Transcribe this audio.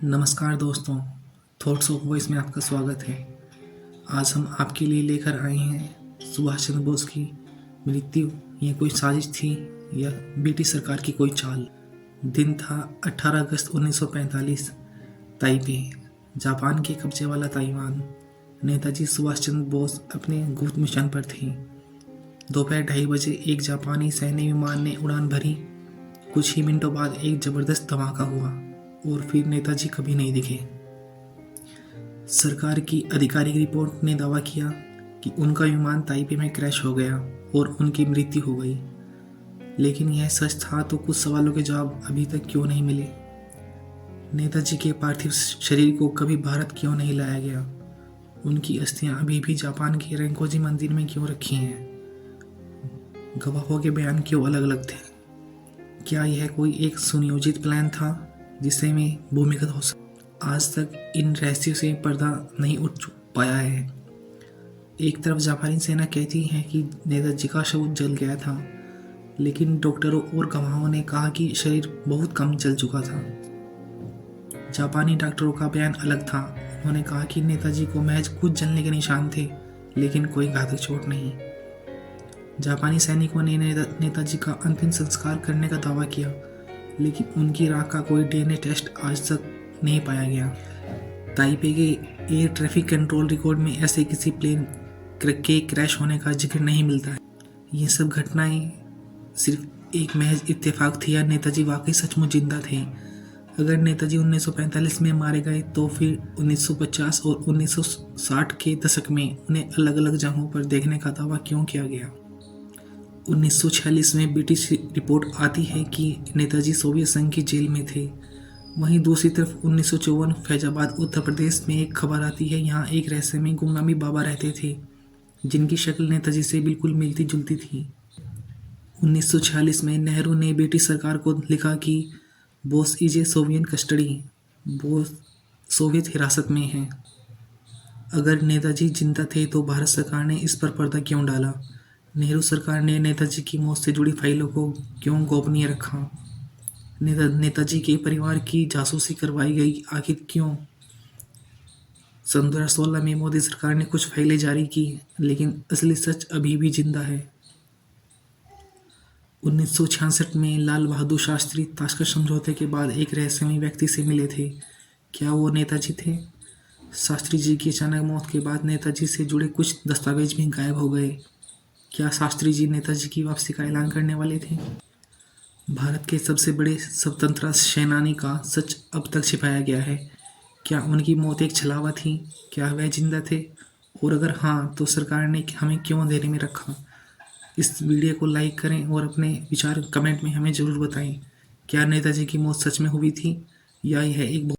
नमस्कार दोस्तों, thoughts of voice में आपका स्वागत है। आज हम आपके लिए लेकर आए हैं सुभाष चंद्र बोस की मृत्यु ये कोई साजिश थी या ब्रिटिश सरकार की कोई चाल। दिन था 18 अगस्त 1945। ताइपे, जापान के कब्जे वाला ताइवान। नेताजी सुभाष चंद्र बोस अपने गुप्त मिशन पर थे। दोपहर 2:30 बजे एक जापानी सैन्य विमान ने उड़ान भरी। कुछ ही मिनटों बाद एक जबरदस्त धमाका हुआ और फिर नेताजी कभी नहीं दिखे। सरकार की आधिकारिक रिपोर्ट ने दावा किया कि उनका विमान ताइपे में क्रैश हो गया और उनकी मृत्यु हो गई। लेकिन यह सच था तो कुछ सवालों के जवाब अभी तक क्यों नहीं मिले। नेताजी के पार्थिव शरीर को कभी भारत क्यों नहीं लाया गया? उनकी अस्थियां अभी भी जापान के रेंकोजी मंदिर में क्यों रखी हैं? गवाहों के बयान क्यों अलग अलग थे? क्या यह कोई एक सुनियोजित प्लान था जिससे में भूमिगत हो सकता? आज तक इन रहस्यों से पर्दा नहीं उठ पाया है। एक तरफ जापानी सेना कहती है कि नेताजी का शव जल गया था, लेकिन डॉक्टरों और गवाहों ने कहा कि शरीर बहुत कम जल चुका था। जापानी डॉक्टरों का बयान अलग था। उन्होंने कहा कि नेताजी को महज कुछ जलने के निशान थे, लेकिन कोई घातक चोट नहीं। जापानी सैनिकों ने नेताजी का अंतिम संस्कार करने का दावा किया, लेकिन उनकी राख का कोई डीएनए टेस्ट आज तक नहीं पाया गया। ताइपे के एयर ट्रैफिक कंट्रोल रिकॉर्ड में ऐसे किसी प्लेन के क्रैश होने का जिक्र नहीं मिलता है। ये सब घटनाएं सिर्फ एक महज इत्तेफाक थी या नेताजी वाकई सचमुच जिंदा थे? अगर नेताजी 1945 में मारे गए तो फिर 1950 और 1960 के दशक में उन्हें अलग अलग जगहों पर देखने का दावा क्यों किया गया? 1946 में ब्रिटिश रिपोर्ट आती है कि नेताजी सोवियत संघ की जेल में थे। वहीं दूसरी तरफ 1954 फैजाबाद उत्तर प्रदेश में एक खबर आती है। यहाँ एक रहस्यमय गुमनामी बाबा रहते थे जिनकी शक्ल नेताजी से बिल्कुल मिलती जुलती थी। 1946 में नेहरू ने ब्रिटिश सरकार को लिखा कि Bose is a Soviet custody, Bose Soviet हिरासत में हैं। अगर नेताजी जिंदा थे तो भारत सरकार ने इस पर पर्दा क्यों डाला? नेहरू सरकार ने नेताजी की मौत से जुड़ी फाइलों को क्यों गोपनीय रखा? नेताजी के परिवार की जासूसी करवाई गई, आखिर क्यों? सन 2016 में मोदी सरकार ने कुछ फाइलें जारी की, लेकिन असली सच अभी भी जिंदा है। 1966 में लाल बहादुर शास्त्री ताशकंद समझौते के बाद एक रहस्यमय व्यक्ति से मिले थे। क्या वो नेताजी थे? शास्त्री जी की अचानक मौत के बाद नेताजी से जुड़े कुछ दस्तावेज भी गायब हो गए। क्या शास्त्री जी नेताजी की वापसी का ऐलान करने वाले थे? भारत के सबसे बड़े स्वतंत्रता सेनानी का सच अब तक छिपाया गया है। क्या उनकी मौत एक छलावा थी? क्या वह जिंदा थे? और अगर हाँ, तो सरकार ने हमें क्यों अंधेरे में रखा? इस वीडियो को लाइक करें और अपने विचार कमेंट में हमें ज़रूर बताएं। क्या नेताजी की मौत सच में हुई थी या यह एक